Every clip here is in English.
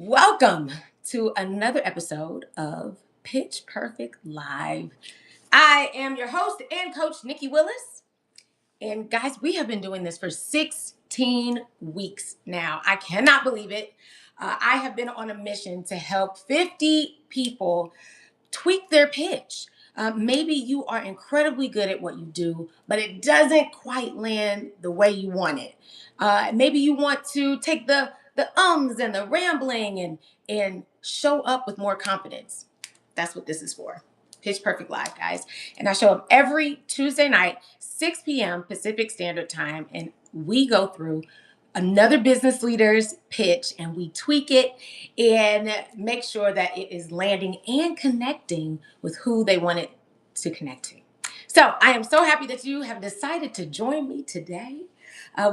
Welcome to another episode of Pitch Perfect Live. I am your host and coach, Nicci Willis. And guys, we have been doing this for 16 weeks now. I cannot believe it. I have been on a mission to help 50 people tweak their pitch. Maybe you are incredibly good at what you do, but it doesn't quite land the way you want it. Maybe you want to take the ums and the rambling and show up with more confidence. That's what this is for. Pitch Perfect Live, guys. And I show up every Tuesday night, 6 p.m. Pacific Standard Time, and we go through another business leader's pitch and we tweak it and make sure that it is landing and connecting with who they want it to connect to. So I am so happy that you have decided to join me today.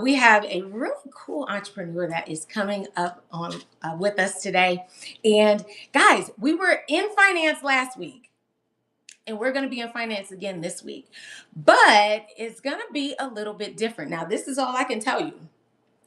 We have a really cool entrepreneur that is coming up on with us today. And guys, we were in finance last week. And we're going to be in finance again this week. But it's going to be a little bit different. Now, this is all I can tell you.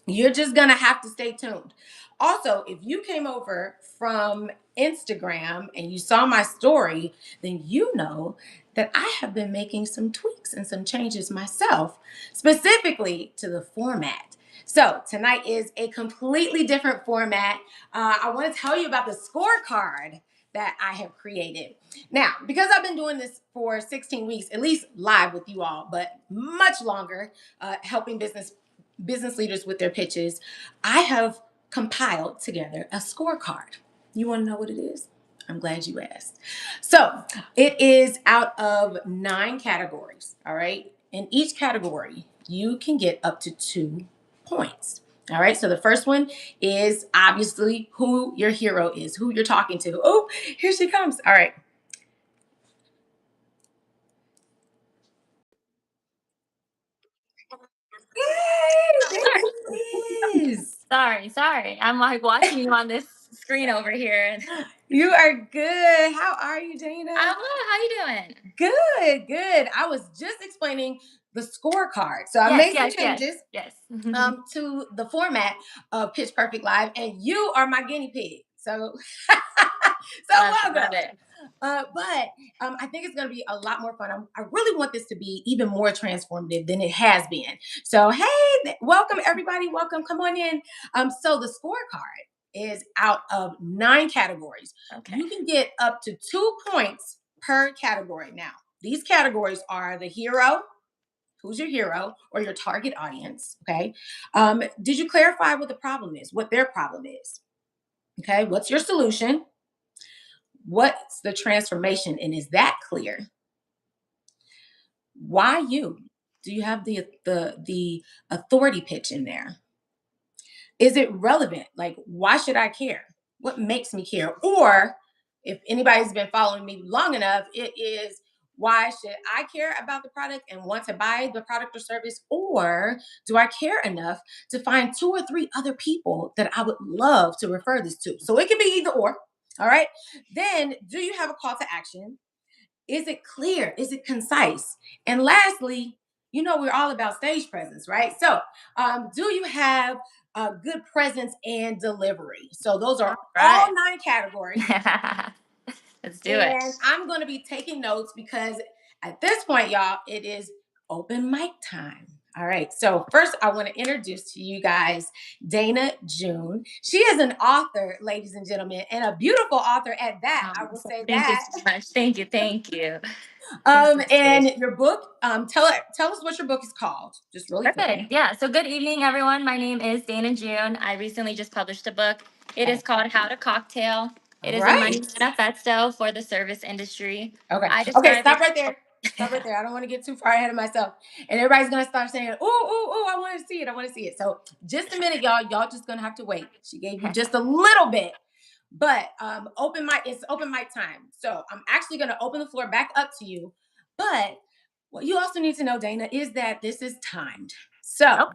You're just going to have to stay tuned. Also, if you came over from Instagram and you saw my story, then you know that I have been making some tweaks and some changes myself, specifically to the format. So tonight is a completely different format. I want to tell you about the scorecard that I have created. Now, because I've been doing this for 16 weeks, at least live with you all, but much longer, helping business leaders with their pitches, I have compiled together a scorecard. You want to know what it is? I'm glad you asked. So it is out of 9 categories, all right? In each category, you can get up to 2 points. All right, so the first one is obviously who your hero is, who you're talking to. Oh, here she comes. All right. Yay, there she is. Sorry. I'm like watching you on this screen over here. You are good. How are you, Dana? I'm good. How you doing? Good. I was just explaining the scorecard. So I made some changes Yes. to the format of Pitch Perfect Live, and you are my guinea pig. So, welcome. Love it. But I think it's going to be a lot more fun. I really want this to be even more transformative than it has been. So, hey, welcome everybody. Welcome. Come on in. So the scorecard is out of 9 categories. Okay. You can get up to 2 points per category. Now, these categories are the hero, who's your hero or your target audience, okay? Did you clarify what the problem is, what their problem is? Okay, what's your solution? What's the transformation, and is that clear? Why you? Do you have the authority pitch in there? Is it relevant? Like, why should I care? What makes me care? Or if anybody's been following me long enough, it is, why should I care about the product and want to buy the product or service? Or do I care enough to find 2 or 3 other people that I would love to refer this to? So it can be either or. All right. Then, do you have a call to action? Is it clear? Is it concise? And lastly, you know, we're all about stage presence, right? So, do you have a good presence and delivery? So those are all 9 categories. Let's do it. And I'm going to be taking notes because at this point, y'all, it is open mic time. All right. So first, I want to introduce to you guys Dana June. She is an author, ladies and gentlemen, and a beautiful author at that. I will say Thank that. you so much. Thank you. And your book, tell us what your book is called. Just really quick. Yeah. So good evening, everyone. My name is Dana June. I recently just published a book. It is called How to Cocktale. It is a Money Manifesto for the service industry. Okay. Okay, stop right there. Stop right there. I don't want to get too far ahead of myself. And everybody's going to start saying, ooh, I want to see it. So just a minute, y'all. Y'all just going to have to wait. She gave you just a little bit. But it's open mic time. So I'm actually going to open the floor back up to you. But what you also need to know, Dana, is that this is timed. So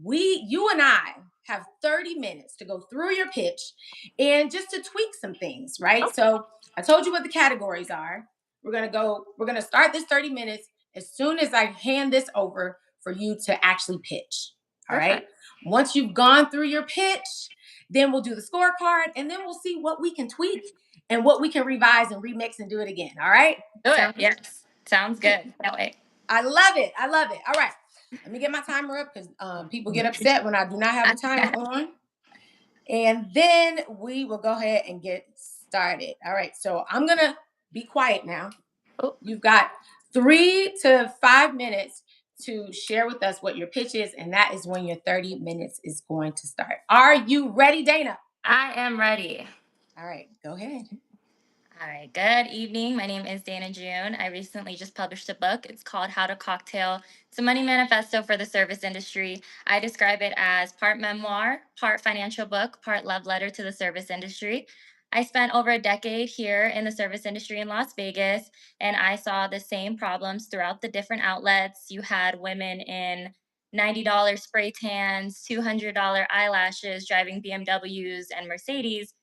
you and I have 30 minutes to go through your pitch and just to tweak some things, right? So I told you what the categories are. We're going to start this 30 minutes as soon as I hand this over for you to actually pitch. All right. Once you've gone through your pitch, Then we'll do the scorecard, and then we'll see what we can tweak and what we can revise and remix and do it again. All right? Good. Yes. Sounds good. That way. I love it. I love it. All right. Let me get my timer up because people get upset when I do not have a timer on. And then we will go ahead and get started. All right. So I'm going to be quiet now. Oh. You've got 3 to 5 minutes to share with us what your pitch is, and that is when your 30 minutes is going to start. Are you ready, Dana? I am ready. All right, go ahead. All right, good evening. My name is Dana June. I recently just published a book. It's called How to Cocktale. It's a money manifesto for the service industry. I describe it as part memoir, part financial book, part love letter to the service industry. I spent over a decade here in the service industry in Las Vegas, and I saw the same problems throughout the different outlets. You had women in $90 spray tans, $200 eyelashes, driving BMWs and Mercedes,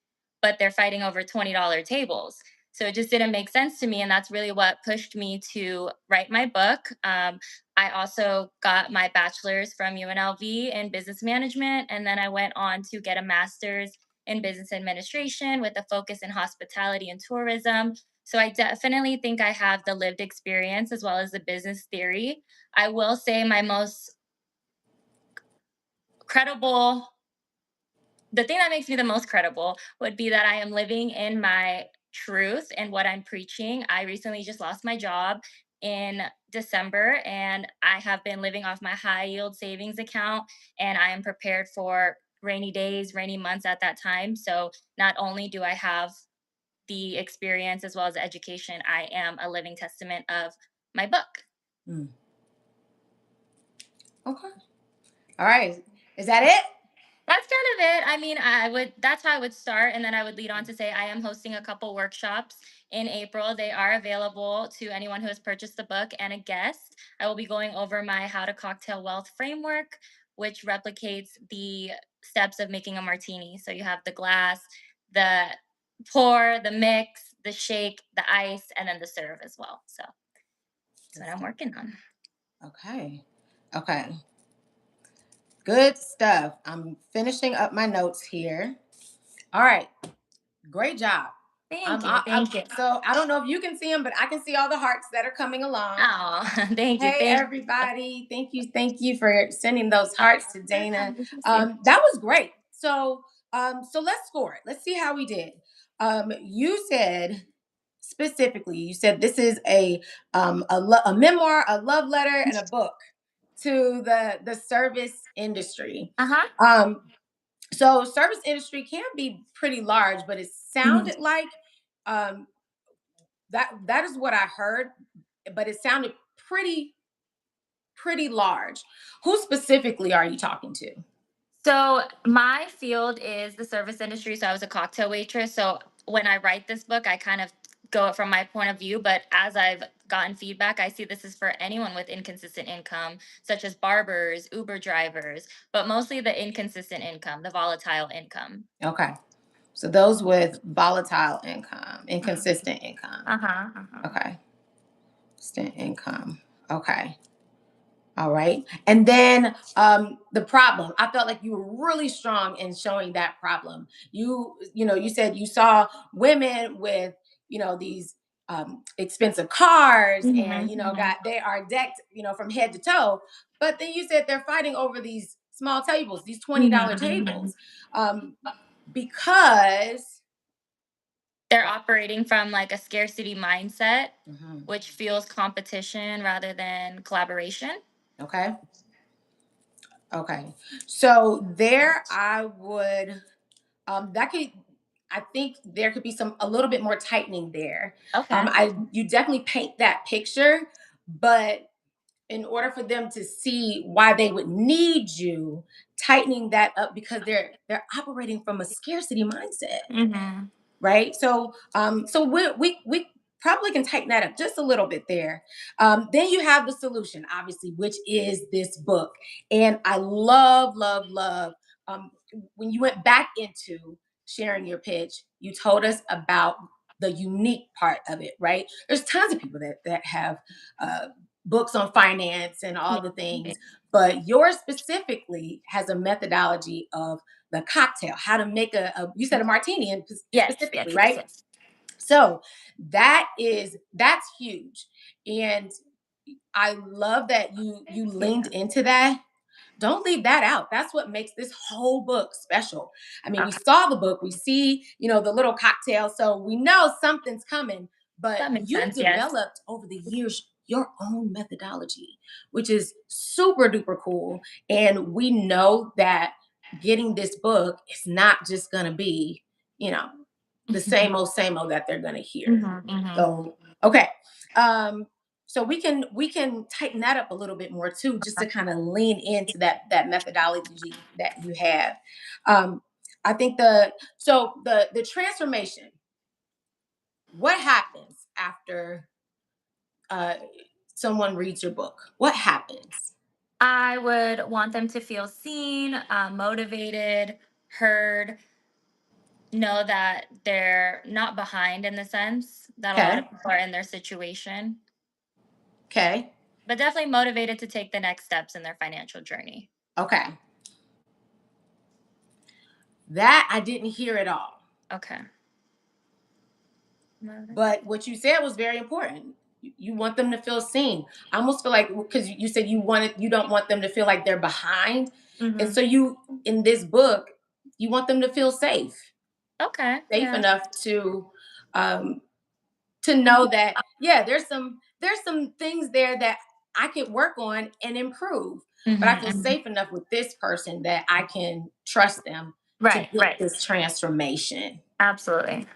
but they're fighting over $20 tables. So it just didn't make sense to me. And that's really what pushed me to write my book. I also got my bachelor's from UNLV in business management. And then I went on to get a master's in business administration with a focus in hospitality and tourism. So I definitely think I have the lived experience as well as the business theory. I will say my most credible the thing that makes me the most credible would be that I am living in my truth and what I'm preaching. I recently just lost my job in December, and I have been living off my high yield savings account, and I am prepared for rainy days, rainy months at that time. So not only do I have the experience as well as the education, I am a living testament of my book. Okay. All right. Is that it? That's kind of it. I mean, that's how I would start. And then I would lead on to say I am hosting a couple workshops in April. They are available to anyone who has purchased the book and a guest. I will be going over my How to Cocktail Wealth framework, which replicates the steps of making a martini. So you have the glass, the pour, the mix, the shake, the ice, and then the serve as well. So that's what I'm working on. Okay. Okay. Good stuff. I'm finishing up my notes here. All right. Great job. Thank you. So I don't know if you can see them, but I can see all the hearts that are coming along. Oh, thank you. Hey, everybody. Thank you for sending those hearts to Dana. That was great. So let's score it. Let's see how we did. You said specifically, you said this is a memoir, a love letter, and a book to the service industry. So service industry can be pretty large, but it sounded like that is what I heard, but it sounded pretty large. Who specifically are you talking to? So my field is the service industry. So I was a cocktail waitress. So when I write this book, I kind of go from my point of view. But as I've gotten feedback, I see this is for anyone with inconsistent income, such as barbers, Uber drivers, but mostly the inconsistent income, the volatile income. Okay. So those with volatile income, inconsistent income. Okay. Consistent income. Okay. All right. And then the problem. I felt like you were really strong in showing that problem. You said you saw women with, these expensive cars and, they are decked, from head to toe. But then you said they're fighting over these small tables, these $20 tables, because they're operating from like a scarcity mindset, which feels competition rather than collaboration. Okay. So there I would, I think there could be a little bit more tightening there. Okay. You definitely paint that picture, but in order for them to see why they would need you, tightening that up because they're operating from a scarcity mindset. Right. So, we probably can tighten that up just a little bit there. Then you have the solution, obviously, which is this book. And I love, when you went back into sharing your pitch, you told us about the unique part of it, right? There's tons of people that have books on finance and all the things, but yours specifically has a methodology of the cocktail, how to make you said a martini and Yes, specifically, yes, right? yes, yes. So that's huge. And I love that you leaned into that. Don't leave that out. That's what makes this whole book special. I mean, we Okay, saw the book, we see, the little cocktail, so we know something's coming, but that makes you sense. Yes. developed over the years your own methodology, which is super duper cool. And we know that getting this book is not just going to be, you know, the same old that they're going to hear. So, okay. So we can tighten that up a little bit more too, just to kind of lean into that methodology that you have. I think the transformation. What happens after uh, someone reads your book? What happens? I would want them to feel seen, motivated, heard, know that they're not behind in the sense that a lot Okay. of people are in their situation, Okay. but definitely motivated to take the next steps in their financial journey. Okay. That I didn't hear at all. Okay. But what you said was very important. You want them to feel seen. I almost feel like, because you said you don't want them to feel like they're behind, and so you, in this book, you want them to feel safe, Okay. safe Yeah. enough um, to know that, yeah, there's some things there that I could work on and improve, but I feel safe enough with this person that I can trust them to Right. get Right. this transformation. Absolutely.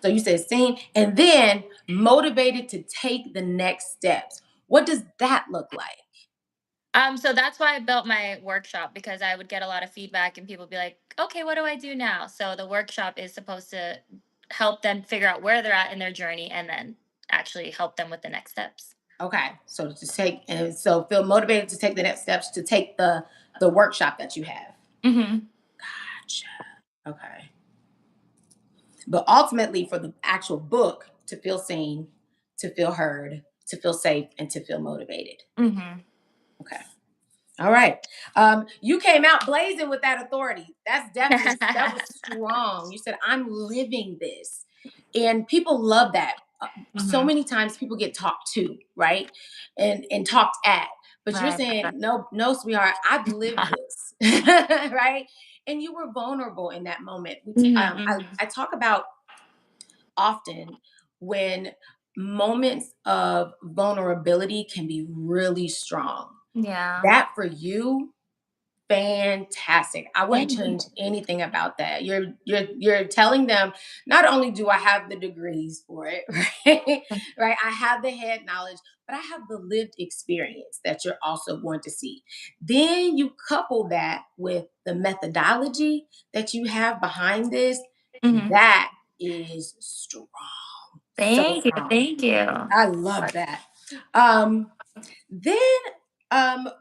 So you said seen and then motivated to take the next steps. What does that look like? So that's why I built my workshop, because I would get a lot of feedback and people be like, okay, what do I do now? So the workshop is supposed to help them figure out where they're at in their journey and then actually help them with the next steps. Okay, so to take and so feel motivated to take the next steps to take the workshop that you have. Gotcha. Okay, but ultimately for the actual book to feel seen, to feel heard, to feel safe, and to feel motivated. Okay. All right. You came out blazing with that authority. That was strong. You said, I'm living this. And people love that. So many times people get talked to, right? And talked at. But you're Right. saying, no, no, sweetheart, I've lived this. Right? And you were vulnerable in that moment. I talk about often when moments of vulnerability can be really strong. Yeah. That for you, fantastic. I wouldn't Thank you. change anything about that. You're telling them, not only do I have the degrees for it, right? Right. I have the head knowledge, but I have the lived experience that you're also going to see. Then you couple that with the methodology that you have behind this. That is strong. So Thank you. strong. Thank you. I love that. Um, then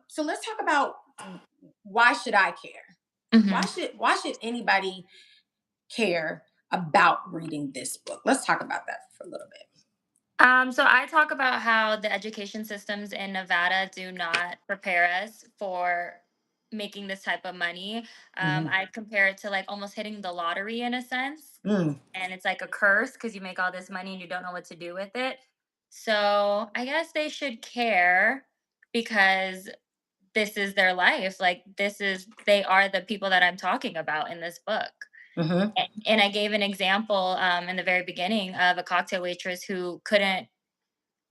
so let's talk about why should I care? Why should anybody care about reading this book? Let's talk about that for a little bit. So I talk about how the education systems in Nevada do not prepare us for making this type of money. Mhm. I compare it to like almost hitting the lottery in a sense. Mm, And it's like a curse because you make all this money and you don't know what to do with it. So I guess they should care because this is their life. Like they are the people that I'm talking about in this book. mhm, And I gave an example in the very beginning of a cocktail waitress who couldn't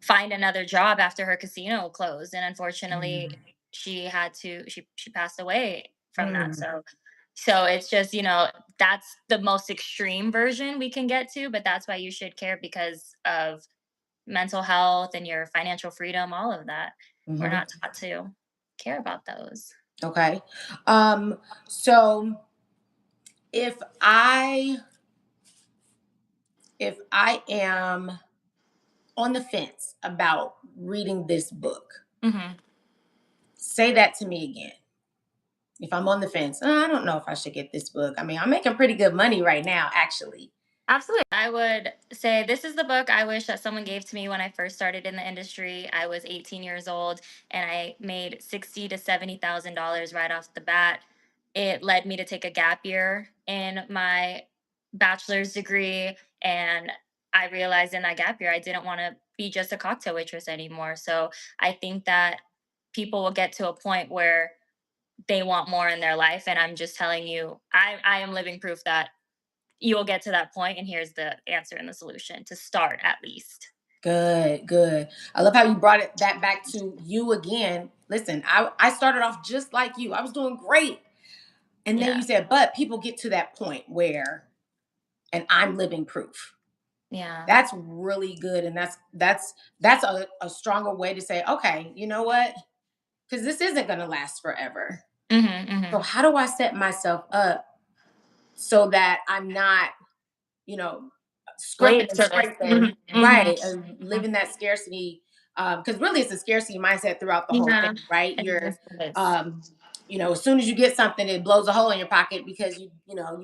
find another job after her casino closed, and unfortunately mm, she passed away from that. mm, So it's just, that's the most extreme version we can get to, but that's why you should care, because of mental health and your financial freedom, all of that. We're mhm. not taught to care about those. Okay. So if I if I am on the fence about reading this book, Hmm. say that to me again. If I'm on the fence, I don't know if I should get this book. I mean, I'm making pretty good money right now, actually. Absolutely. I would say this is the book I wish that someone gave to me when I first started in the industry. I was 18 years old and I made $60 to $70,000 right off the bat. It led me to take a gap year in my bachelor's degree, and I realized in that gap year I didn't want to be just a cocktail waitress anymore. So I think that people will get to a point where they want more in their life, and I'm just telling you, I am living proof that you will get to that point, and here's the answer and the solution to start at least. Good, good. I love how you brought that back to you again. Listen, I started off just like you. I was doing great. And then Yeah. you said, but people get to that point where, and I'm living proof. Yeah. That's really good. And that's a stronger way to say, okay, you know what? Because this isn't going to last forever. So Mm-hmm. how do I set myself up so that I'm not, you know, scraping Slave and to this. scraping, right? Mm-hmm. Living that scarcity, because really it's a scarcity mindset throughout the whole Yeah. thing, right? It You're, is. It is. as soon as you get something, it blows a hole in your pocket because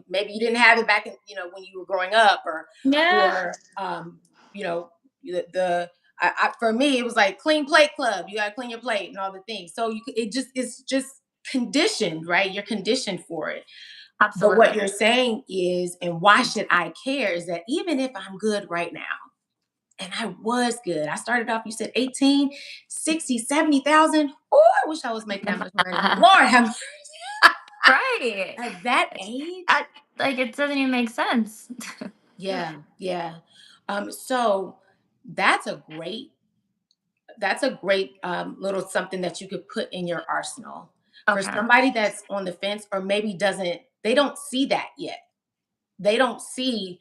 maybe you didn't have it back in, when you were growing up, Yeah. or you know, for me it was like clean plate club. You got to clean your plate and all the things. So it's just conditioned, right? You're conditioned for it. But what Absolutely. you're saying is, and why should I care, is that even if I'm good right now, and I was good, I started off, you said 18, 60, 70,000. Oh, I wish I was making that much money. Lord have mercy. Right. At that age? I, like, it doesn't even make sense. Yeah, yeah. So that's a great, little something that you could put in your arsenal for Okay. somebody that's on the fence, or maybe they don't see that yet. They don't see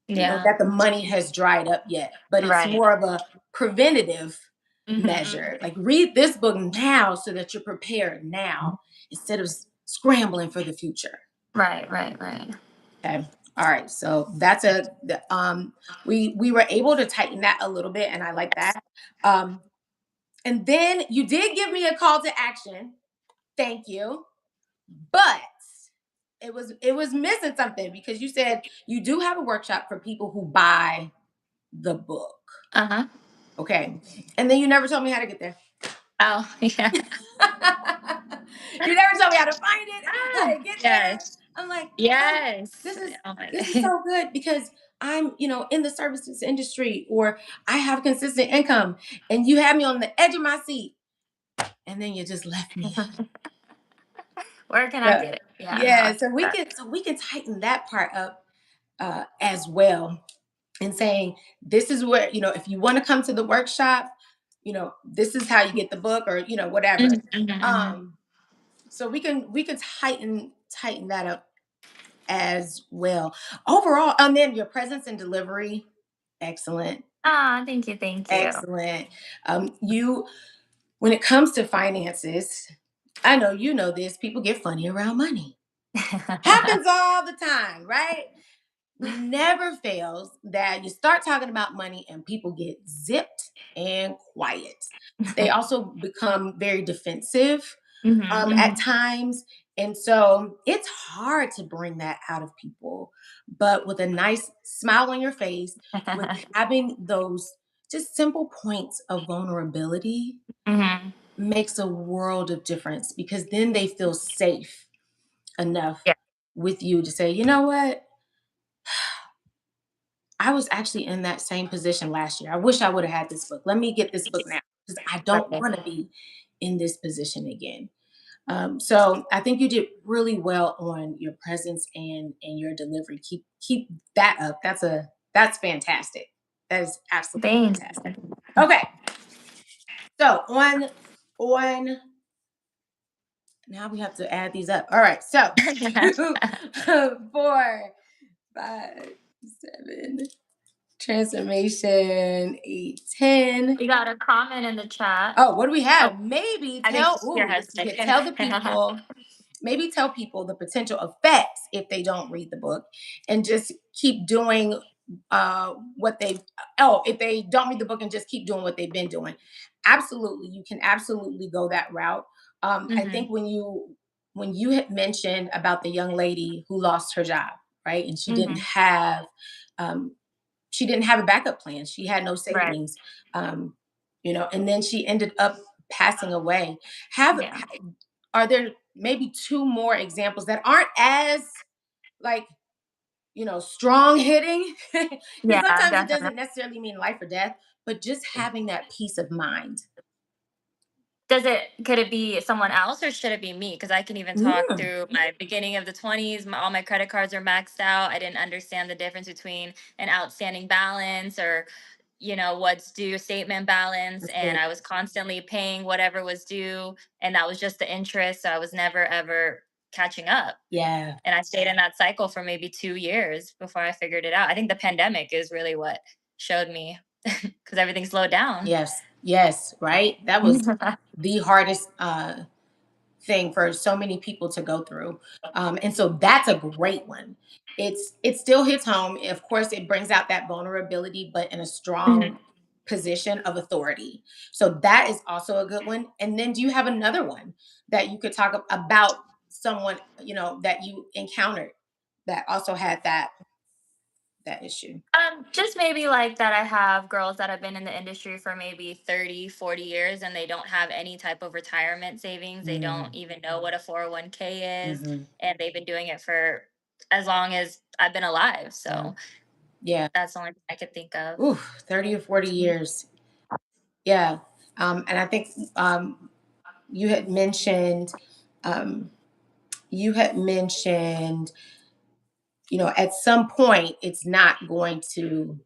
Yeah. that the money has dried up yet, but it's Right. more of a preventative measure. Like, read this book now so that you're prepared now instead of scrambling for the future. Right. Right. Right. Okay. All right. So we were able to tighten that a little bit, and I like that. Um, and then you did give me a call to action. Thank you. But it was missing something, because you said you do have a workshop for people who buy the book. Uh-huh. Okay. And then you never told me how to get there. Oh, yeah. You never told me how to find it, how to get there. Yes. I'm like, Yes. this is Oh my this is God. so good, because I'm, in the services industry, or I have consistent income, and you had me on the edge of my seat, and then you just left me. Where can I So, get it? Yeah, yeah, no. so we can tighten that part up as well, and saying, this is where, if you want to come to the workshop, this is how you get the book, or whatever. Mhm. um so we can tighten that up as well. Overall, and then your presence and delivery, excellent. Ah, thank you, thank you. Excellent. You When it comes to finances, I know you know this, people get funny around money. Happens all the time, right? It never fails that you start talking about money and people get zipped and quiet. They also become very defensive at Mhm. times. And so it's hard to bring that out of people. But with a nice smile on your face, with having those just simple points of vulnerability, Mhm. makes a world of difference, because then they feel safe enough Yeah. with you to say, you know what? I was actually in that same position last year. I wish I would have had this book. Let me get this book now, because I don't Right. want to be in this position again. So I think you did really well on your presence and your delivery. Keep that up. That's fantastic. That is absolutely Thanks. fantastic. Okay, so on now we have to add these up. All right, so 2, 4, 5, 7, transformation, 8, 10. We got a comment in the chat. Oh, what do we Oh, have? Maybe I think your this is husband. good. Tell people the potential effects if they don't read the book, and just keep doing what they if they don't read the book and just keep doing what they've been doing. Absolutely, you can absolutely go that route. I Mhm. think when you had mentioned about the young lady who lost her job, right? And she didn't have a backup plan. She had no Right. savings, and then she ended up passing away. Have Yeah. Are there maybe two more examples that aren't as like strong hitting? Because Yeah, sometimes it definitely. doesn't necessarily mean life or death, but just having that peace of mind. Could it be someone else or should it be me? Because I can even talk Mm, through my beginning of the 20s. All my credit cards are maxed out. I didn't understand the difference between an outstanding balance or, what's due statement balance. that's And good. I was constantly paying whatever was due. And that was just the interest. So I was never ever catching up. Yeah. And I stayed in that cycle for maybe 2 years before I figured it out. I think the pandemic is really what showed me because everything slowed down. Yes. Yes. Right. That was the hardest thing for so many people to go through. And so that's a great one. It still hits home. Of course, it brings out that vulnerability, but in a strong Mhm. position of authority. So that is also a good one. And then do you have another one that you could talk about someone, that you encountered that also had that issue? Just maybe like that I have girls that have been in the industry for maybe 30, 40 years and they don't have any type of retirement savings. They don't Mm, even know what a 401k is. hmm. And they've been doing it for as long as I've been alive. Yeah. So Yeah. that's the only thing I could think of. Ooh, 30 or 40 years. Yeah. And I think you had mentioned um, you had mentioned at some point it's not going to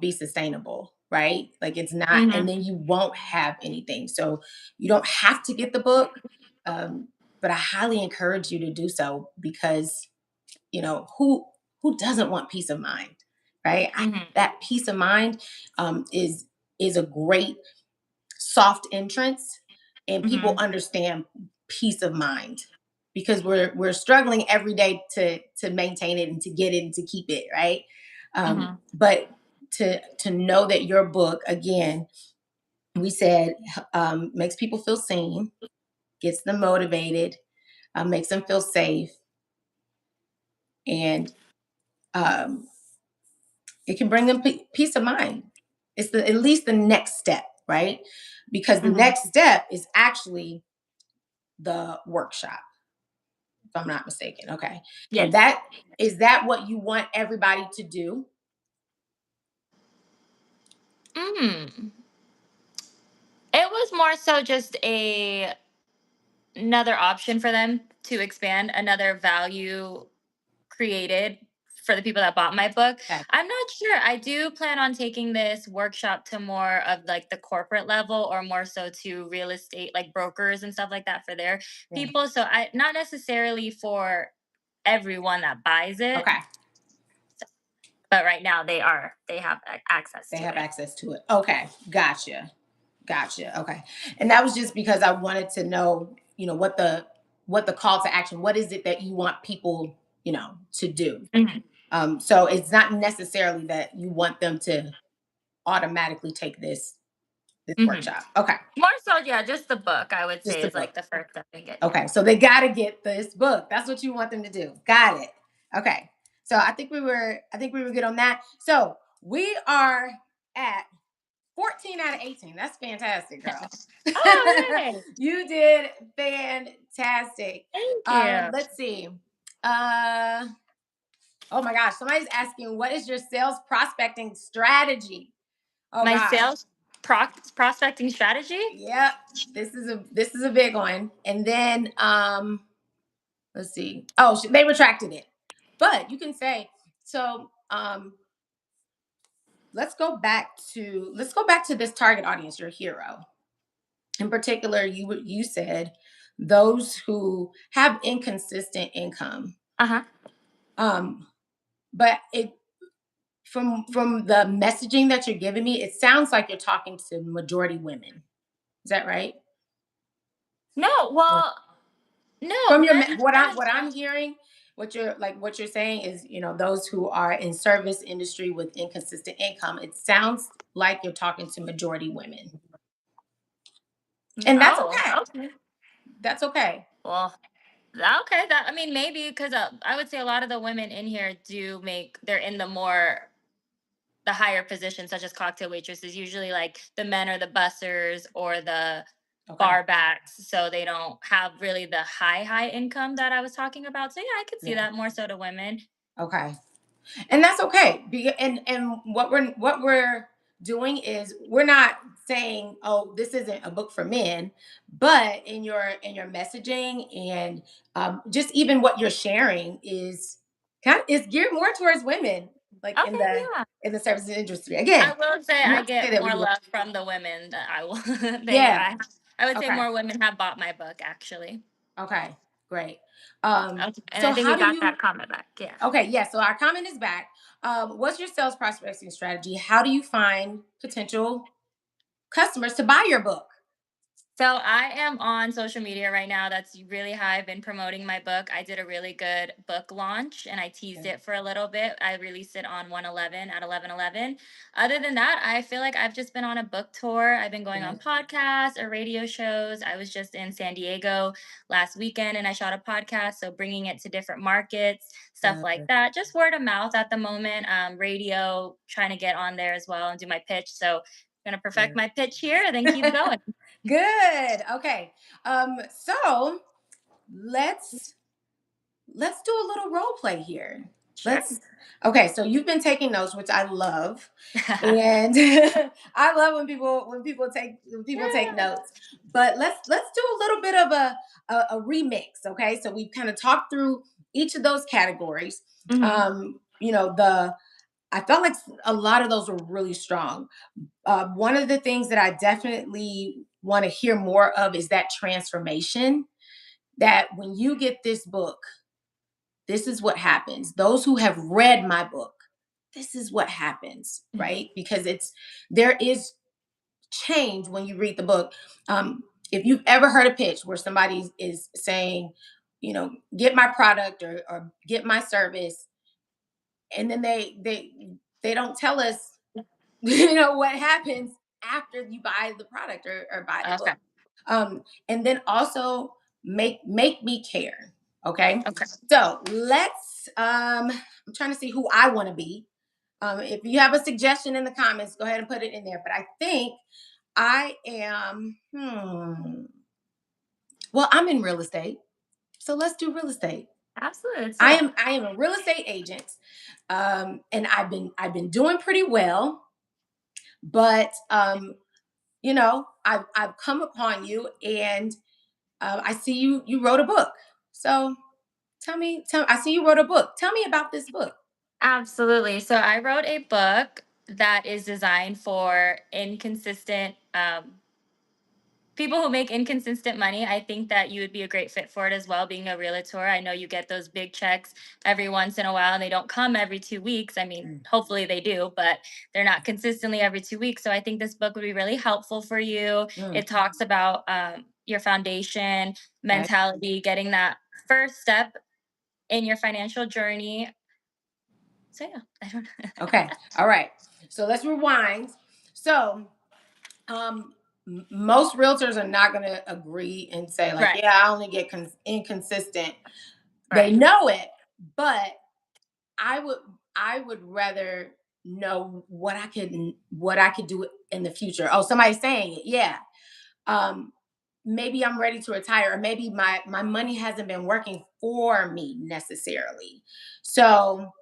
be sustainable, right? Like it's not, and Hmm. then you won't have anything, so you don't have to get the book, but I highly encourage you to do so because who doesn't want peace of mind, right? Hmm. That peace of mind is a great soft entrance, and people Hmm. understand peace of mind because we're struggling every day to maintain it and to get it and to keep it, right? Hmm. But to know that your book, again, we said, makes people feel seen, gets them motivated, makes them feel safe, and um, it can bring them peace of mind. It's at least the next step, right? Because the Hmm. next step is actually the workshop, if I'm not mistaken. Okay. And Yes. that is that what you want everybody to do? Mm. It was more so just another option for them to expand, another value created for the people that bought my book. Okay. I'm not sure. I do plan on taking this workshop to more of like the corporate level or more so to real estate like brokers and stuff like that for their Yeah. people. So I not necessarily for everyone that buys it, Okay. but right now they have access They to have it. access to it. Okay. Gotcha. Gotcha. Okay. And that was just because I wanted to know, what the call to action, what is it that you want people, to do? Mhm. So it's not necessarily that you want them to automatically take this Mhm. workshop. Okay. More so, yeah, just the book I would Just say the is book. like the first step in getting it. Okay, so they got to get this book. That's what you want them to do. Got it. Okay. So I think we were good on that. So we are at 14 out of 18. That's fantastic, girl. Oh, yay! You did fantastic. Thank you. Let's see. Uh oh my gosh, somebody's asking, what is your sales prospecting strategy? Oh My gosh. sales prospecting strategy. Yep. This is a big one. And then let's see. Oh, they retracted it. But you can say, so let's go back to this target audience, your hero. In particular, you said those who have inconsistent income. Uh huh. Um, but it from the messaging that you're giving me, it sounds like you're talking to majority women. Is that right? No, well, no, From your men what men I'm as what I'm well. hearing, what you're saying is, those who are in service industry with inconsistent income. It sounds like you're talking to majority women, and that's Oh, okay. okay. That's okay. Well, Okay, that I mean maybe because I would say a lot of the women in here do make they're in the higher positions such as cocktail waitresses. Usually like the men are the bussers or the Okay. bar backs, so they don't have really the high income that I was talking about. So yeah, I could see Yeah. that more so to women. Okay. And that's okay. And what we're doing is we're not saying, oh, this isn't a book for men, but in your messaging and just even what you're sharing is geared more towards women, like in Okay, the yeah. in the services industry. I Again, will say I not to say get that we more won't. love from the women that I will Yeah. I would say Okay. more women have bought my book actually. Okay. Great. Okay. And I So think how we do got you? that comment back. Yeah. Okay. Yeah. So our comment is back. What's your sales prospecting strategy? How do you find potential customers to buy your book? So I am on social media right now. That's really how I've been promoting my book. I did a really good book launch and I teased Okay. it for a little bit. I released it on 111 at 11:11. Other than that, I feel like I've just been on a book tour. I've been going on Good. podcasts or radio shows. I was just in San Diego last weekend and I shot a podcast. So bringing it to different markets, stuff like Good. that. Just word of mouth at the moment. Radio, trying to get on there as well and do my pitch. So I'm going to perfect Good. my pitch here and then keep going. Good. Okay. So let's let's do a little role play here. Sure. Let's Okay, so you've been taking notes, which I love. And I love when people take Yeah. notes. But let's do a little bit of a remix, okay? So we've kind of talked through each of those categories. Mhm. The I felt like a lot of those were really strong. One of the things that I definitely want to hear more of is that transformation. That when you get this book, this is what happens. Those who have read my book, this is what happens, Mhm. right? Because there is change when you read the book. If you've ever heard a pitch where somebody is saying, get my product or get my service, and then they don't tell us what happens after you buy the product or buy the Okay. book. And then also make me care. Okay. Okay. So I'm trying to see who I want to be. If you have a suggestion in the comments, go ahead and put it in there. But I think I am well, I'm in real estate. So let's do real estate. Absolutely. Let's do I it. am I am a real estate agent. And I've been doing pretty well, but I've come upon you, and I see you wrote a book. So I see you wrote a book. Tell me about this book. Absolutely. So I wrote a book that is designed for inconsistent people who make inconsistent money. I think that you would be a great fit for it as well, being a realtor. I know you get those big checks every once in a while and they don't come every 2 weeks. I mean, Mm, hopefully they do, but they're not consistently every 2 weeks. So I think this book would be really helpful for you. mm, It talks about your foundation, okay. mentality, getting that first step in your financial journey. So yeah, I don't Okay. All right. So let's rewind. So most realtors are not going to agree and say like, Right, yeah, I only get inconsistent. They right. know it, but I would I would rather know what I could do in the future. Oh, somebody's saying it. Yeah. Um, maybe I'm ready to retire, or maybe my money hasn't been working for me necessarily. So,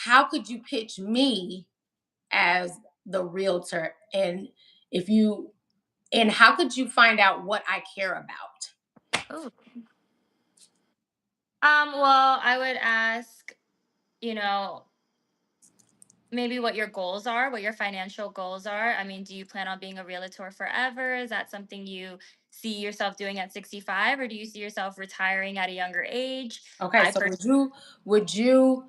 how could you pitch me as the realtor, if you and how could you find out what I care about? Ooh. Well, I would ask, you know, maybe what your goals are, what your financial goals are. I mean, do you plan on being a realtor forever? Is that something you see yourself doing at 65, or do you see yourself retiring at a younger age? Okay, I so personally, would you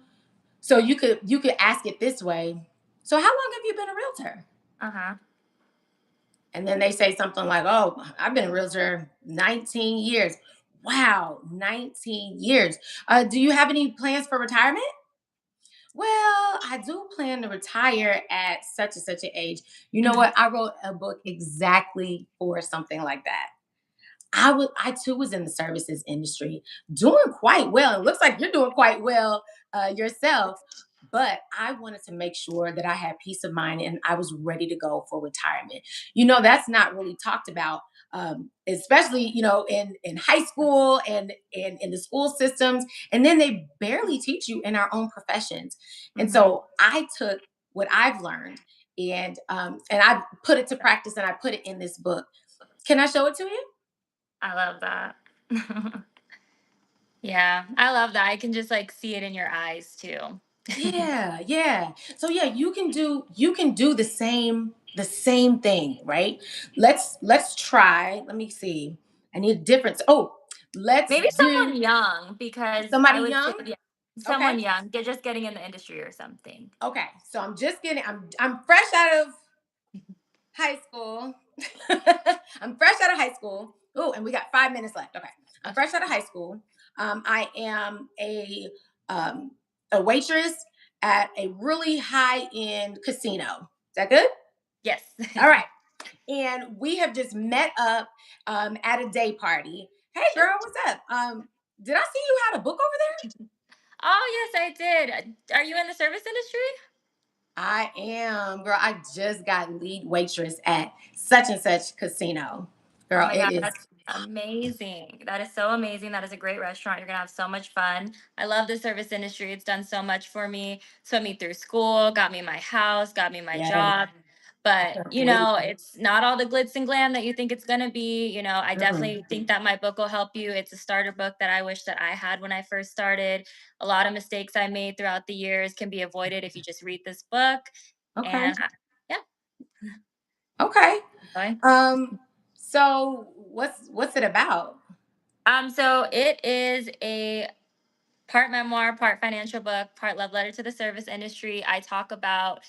so you could ask it this way. So how long have you been a realtor? uh-huh. And then they say something like, "Oh, I've been a realtor 19 years." Wow, 19 years. Do you have any plans for retirement? Well, I do plan to retire at such and such an age. You know Mhm. what? I wrote a book exactly for something like that. I too was in the services industry, doing quite well. It looks like you're doing quite well yourself. But I wanted to make sure that I had peace of mind and I was ready to go for retirement. That's not really talked about, especially in high school and in the school systems. And then they barely teach you in our own professions. And so I took what I've learned and I put it to practice and I put it in this book. Can I show it to you? I love that. Yeah, I love that. I can just like see it in your eyes too. Yeah, yeah. So yeah, you can do the same thing, right? Let's try. Let me see. I need a difference. Oh, let's Maybe do someone young, because I somebody would say, young. yeah, Okay. someone young, just getting in the industry or something. Okay. So I'm fresh out of high school. I'm fresh out of high school. Oh, and we got 5 minutes left. Okay. I'm Okay. fresh out of high school. I am um, a waitress at a really high end casino. Is that good? Yes. All right. And we have just met up at a day party. Hey, Sure. girl, what's up? Did I see you had a book over there? Oh, yes, I did. Are you in the service industry? I am, girl. I just got lead waitress at such and such casino. Oh Girl, my it God, is. that's amazing. That is so amazing. That is a great restaurant. You're gonna have so much fun. I love the service industry. It's done so much for me. Put me through school, got me my house, got me my Yes, job. I But, can't wait. it's not all the glitz and glam that you think it's gonna be. I Mm-mm. definitely think that my book will help you. It's a starter book that I wish that I had when I first started. A lot of mistakes I made throughout the years can be avoided if you just read this book. Okay. And yeah, Okay. bye. So what's it about? So it is a part memoir, part financial book, part love letter to the service industry. I talk about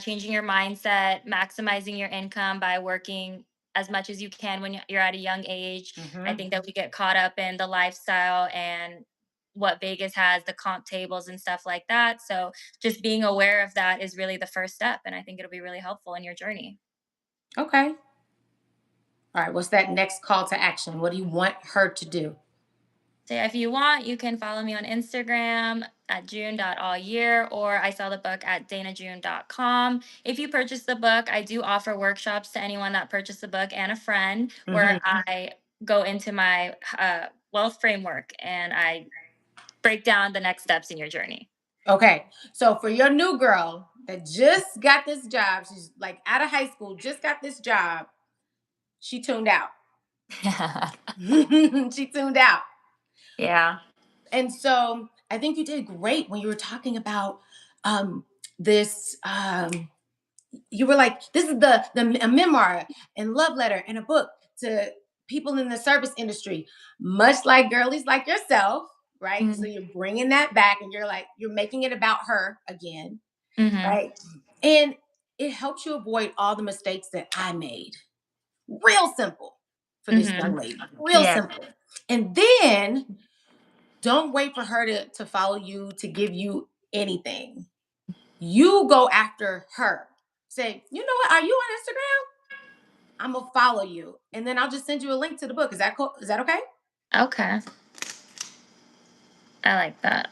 changing your mindset, maximizing your income by working as much as you can when you're at a young age. I Mm-hmm. think that we get caught up in the lifestyle and what Vegas has, the comp tables and stuff like that. So just being aware of that is really the first step. And I think it'll be really helpful in your journey. Okay. All right. What's that next call to action? What do you want her to do? So if you want, you can follow me on Instagram at june.allyear, or I sell the book at danajune.com. If you purchase the book, I do offer workshops to anyone that purchased the book and a friend, Mm-hmm. where I go into my wealth framework and I break down the next steps in your journey. Okay. So for your new girl that just got this job, she's like out of high school, just got this job, she tuned out. She tuned out. Yeah. And so I think you did great when you were talking about this. You were like, this is a memoir and love letter and a book to people in the service industry, much like girlies like yourself, right? So Hmm. you're bringing that back and you're making it about her again, Hmm. right? And it helps you avoid all the mistakes that I made. Real simple for this Hmm. young lady, real Yeah. simple. And then don't wait for her to follow you to give you anything. You go after her. Say, you know what? Are you on Instagram? I'm gonna follow you, and then I'll just send you a link to the book. Is that cool? Is that okay? Okay. I like that.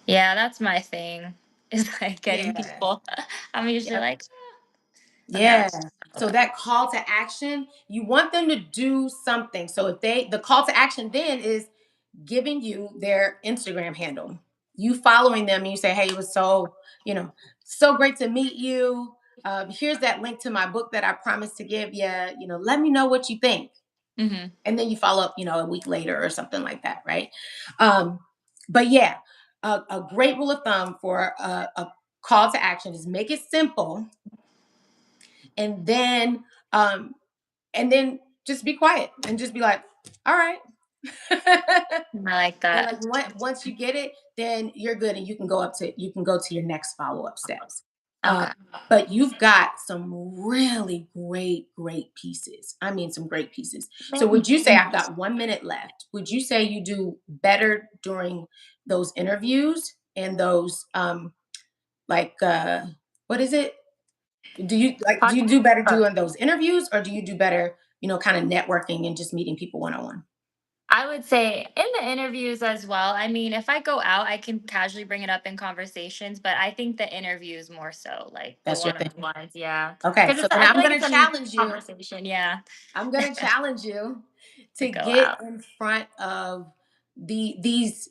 Yeah, that's my thing. Is like getting Yeah, people. I'm usually yep, like, let me yeah. ask. So that call to action, you want them to do something. So if the call to action then is giving you their Instagram handle, you following them, and you say, hey, it was so great to meet you. Here's that link to my book that I promised to give you. Let me know what you think. Hmm. And then you follow up, a week later or something like that, right? Um, but yeah, a great rule of thumb for a call to action is make it simple, and then um, just be quiet and just be like, all right. I like And that. like once you get it, then you're good, and you can go to your next follow up steps. Um, Okay. but you've got some really great pieces. I mean, some great pieces. So would Thank you say, you. I've got 1 minute left? Would you say you do better during those interviews and those like what is it? Do you do better Pod- doing those interviews, or do you do better kind of networking and just meeting people one-on-one? I would say in the interviews as well. I mean, if I go out, I can casually bring it up in conversations, but I think the interviews more so, like the That's your thing. one-on-ones, yeah. Okay, Because so it's, then I feel I'm like going it's to a challenge you. conversation, yeah, I'm going to challenge you to to go get out. in front of these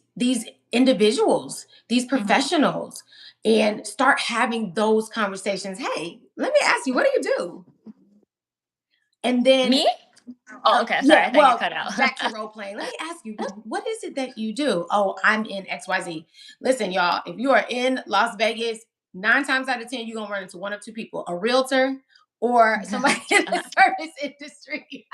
individuals, these Mhm. professionals, and start having those conversations. Hey, let me ask you, what do you do? And then Me? Oh, okay. Sorry, yeah, I thought you well, cut out. back to role playing. Let me ask you, what is it that you do? Oh, I'm in XYZ. Listen, y'all, if you are in Las Vegas, 9 times out of 10, you're gonna run into one of two people: a realtor or somebody in the service industry.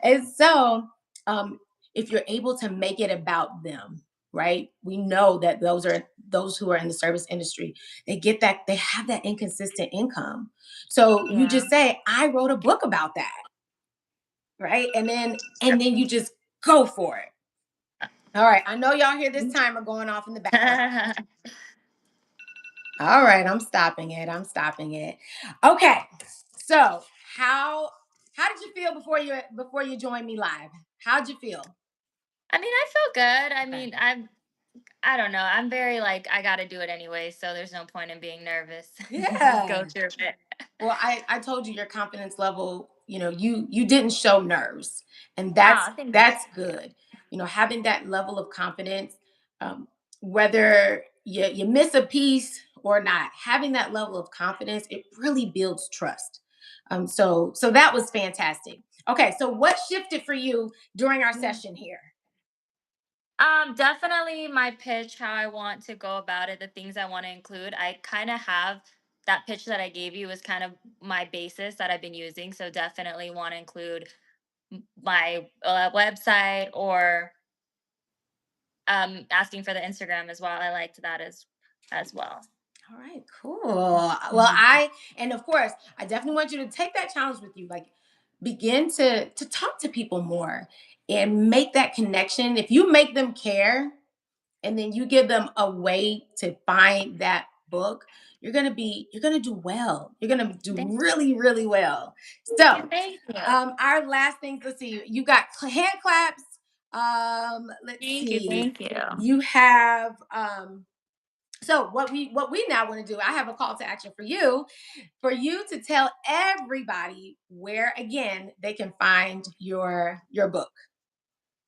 And so, um, if you're able to make it about them, right? We know that those who are in the service industry, they have that inconsistent income. So you Yeah. just say, I wrote a book about that, right? And then you just go for it. All right. I know y'all hear this timer going off in the background. All right, I'm stopping it. I'm stopping it. Okay. So how did you feel before you joined me live? How'd you feel? I mean, I feel good. I Okay. mean, I don't know. I'm very like I got to do it anyway, so there's no point in being nervous. Just go Yeah. through it. Well, I told you your confidence level, you didn't show nerves, and Oh, thank you. that's good. Having that level of confidence, um, whether you miss a piece or not, having that level of confidence, it really builds trust. So that was fantastic. Okay, so what shifted for you during our session here? Definitely my pitch, how I want to go about it, the things I want to include. I kind of have that pitch that I gave you is kind of my basis that I've been using. So definitely want to include my website or asking for the Instagram as well. I liked that as well. All right, cool. Well, Mhm. and of course, I definitely want you to take that challenge with you. Like, begin to talk to people more and make that connection. If you make them care, and then you give them a way to find that book, you're gonna do well. You're gonna do Thank really, really well. thank you. So, Thank you. our last things. Let's see. You got hand claps. Let's Thank you. see. Thank you. You have so what we now want to do, I have a call to action for you to tell everybody where again they can find your book.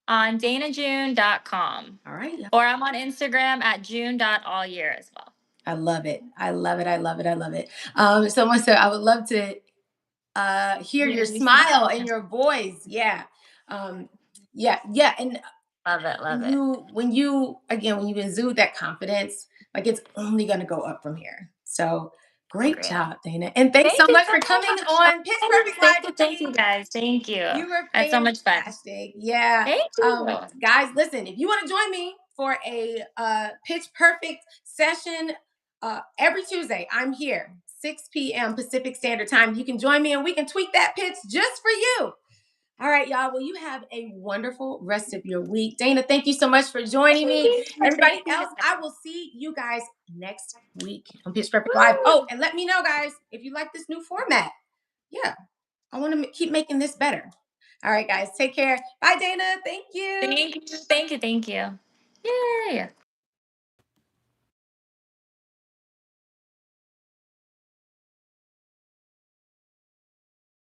On danajune.com. All right. Or I'm on Instagram at june.allyear as well. I love it. I love it. I love it. I love it. Someone said I would love to hear Yeah, your you smile smile. and your voice. Yeah. Um, yeah. And Love it. Love when it. you exude that confidence, like it's only gonna go up from here. So great Agree. job, Dana. And thanks so Thank you much so for coming much. on Pitch Perfect Thank Live you. with Thank you me. guys. Thank you. You were I had so much fun. fantastic. Yeah. Thank you. Guys, listen, if you want to join me for a pitch perfect session every Tuesday, I'm here, 6 p.m. Pacific Standard Time. You can join me and we can tweak that pitch just for you. All right, y'all. Well, you have a wonderful rest of your week. Dana, thank you so much for joining me. Thank you. Everybody Thank you. else, I will see you guys next week on Pitch Perfect Live. Oh, and let me know, guys, if you like this new format. Yeah, I want to keep making this better. All right, guys, take care. Bye, Dana. Thank you. Thank you. Thank you. Thank you. Yay.